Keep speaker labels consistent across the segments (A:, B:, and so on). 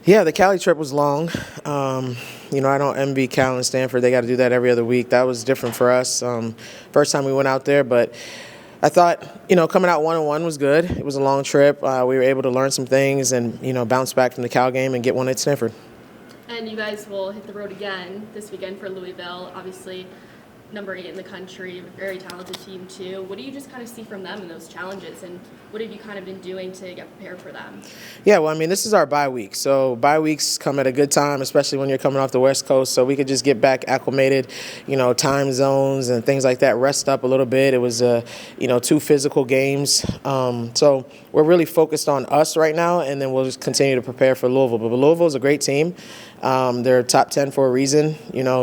A: Yeah, the Cali trip was long. I don't envy Cal and Stanford. They got to do that every other week. That was different for us. First time we went out there, but I thought, coming out 1-1 was good. It was a long trip. We were able to learn some things and, bounce back from the Cal game and get one at Stanford.
B: And you guys will hit the road again this weekend for Louisville. Obviously, number 8 in the country, very talented team too. What do you just kind of see from them in those challenges, and what have you kind of been doing to get prepared for them?
A: Yeah, well, this is our bye week. So bye weeks come at a good time, especially when you're coming off the West Coast. So we could just get back acclimated, time zones and things like that, rest up a little bit. It was, 2 physical games. So we're really focused on us right now, and then we'll just continue to prepare for Louisville. But Louisville is a great team. They're top 10 for a reason.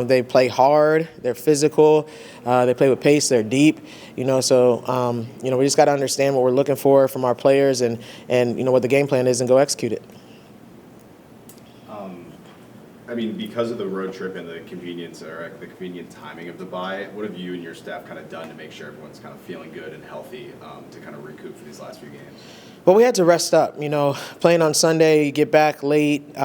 A: They play hard. They're physical. They play with pace. They're deep. We just got to understand what we're looking for from our players and what the game plan is and go execute it.
C: Because of the road trip and the convenient timing of the bye, what have you and your staff kind of done to make sure everyone's kind of feeling good and healthy to kind of recoup for these last few games?
A: Well, we had to rest up. Playing on Sunday, you get back late.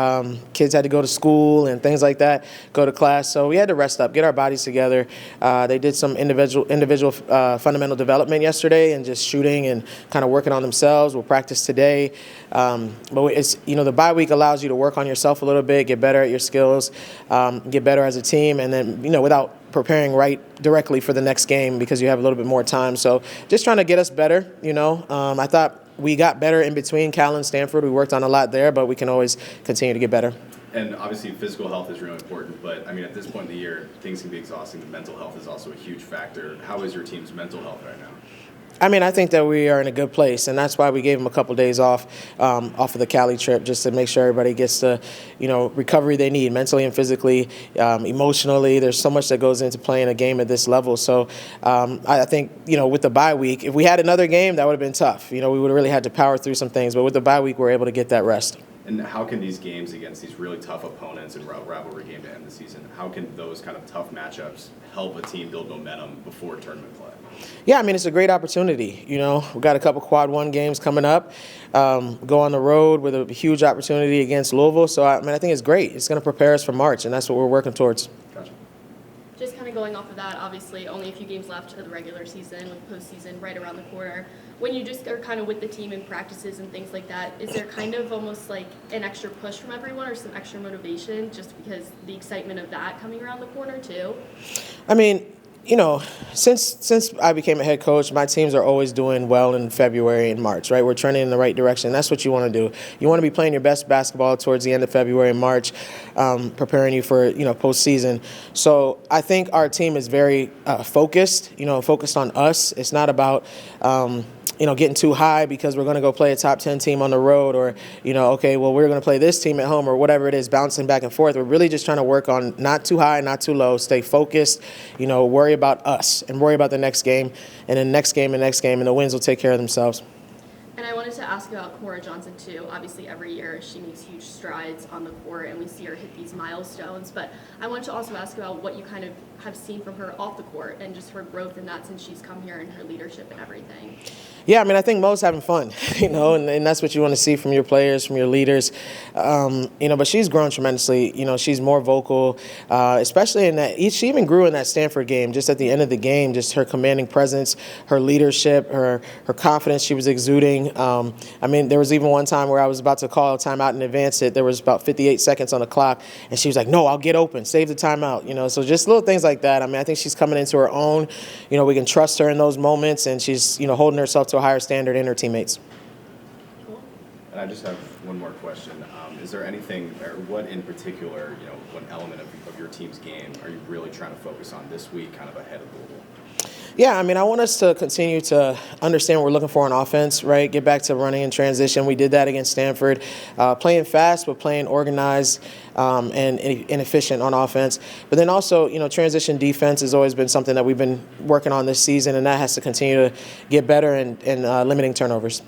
A: Kids had to go to school and things like that, go to class. So we had to rest up, get our bodies together. They did some individual fundamental development yesterday and just shooting and kind of working on themselves. We'll practice today. But it's the bye week allows you to work on yourself a little bit, get better at your skills, get better as a team, and then without preparing right directly for the next game because you have a little bit more time. So just trying to get us better. I thought we got better in between Cal and Stanford. We worked on a lot there, but we can always continue to get better.
C: And obviously physical health is really important, but at this point in the year, things can be exhausting. Mental health is also a huge factor. How is your team's mental health right now?
A: I think that we are in a good place, and that's why we gave them a couple days off of the Cali trip, just to make sure everybody gets the, recovery they need mentally and physically, emotionally. There's so much that goes into playing a game at this level. So I think, with the bye week, if we had another game, that would have been tough. We would have really had to power through some things, but with the bye week, we're able to get that rest.
C: And how can these games against these really tough opponents and rivalry game to end the season, how can those kind of tough matchups help a team build momentum before tournament play?
A: Yeah, it's a great opportunity. We've got a couple quad 1 games coming up. Go on the road with a huge opportunity against Louisville. So, I think it's great. It's going to prepare us for March, and that's what we're working towards.
C: Gotcha.
B: Just kind of going off of that, obviously only a few games left of the regular season, with postseason right around the corner. When you just are kind of with the team in practices and things like that, is there kind of almost like an extra push from everyone or some extra motivation just because the excitement of that coming around the corner too?
A: Since I became a head coach, my teams are always doing well in February and March, right? We're trending in the right direction. That's what you want to do. You want to be playing your best basketball towards the end of February and March, preparing you for, postseason. So I think our team is very focused, focused on us. It's not about getting too high because we're going to go play a top 10 team on the road or, we're going to play this team at home or whatever it is, bouncing back and forth. We're really just trying to work on not too high, not too low, stay focused, worry about us and worry about the next game and then next game, and the wins will take care of themselves.
B: And I wanted to ask about Cora Johnson, too. Obviously, every year she makes huge strides on the court, and we see her hit these milestones. But I wanted to also ask about what you kind of have seen from her off the court and just her growth in that since she's come here and her leadership and everything.
A: Yeah, I think Mo's having fun, and that's what you want to see from your players, from your leaders. But she's grown tremendously. She's more vocal, especially in that. She even grew in that Stanford game, just at the end of the game, just her commanding presence, her leadership, her confidence she was exuding. There was even one time where I was about to call a timeout and advance it. There was about 58 seconds on the clock, and she was like, no, I'll get open, save the timeout. So just little things like that. I think she's coming into her own. We can trust her in those moments, and she's, holding herself to a higher standard in her teammates.
B: Cool.
C: And I just have one more question. Is there anything, or what in particular, what element of your team's game are you really trying to focus on this week, kind of ahead of Louisville?
A: Yeah, I want us to continue to understand what we're looking for on offense, right? Get back to running in transition. We did that against Stanford. Playing fast, but playing organized and efficient on offense. But then also, transition defense has always been something that we've been working on this season, and that has to continue to get better in limiting turnovers.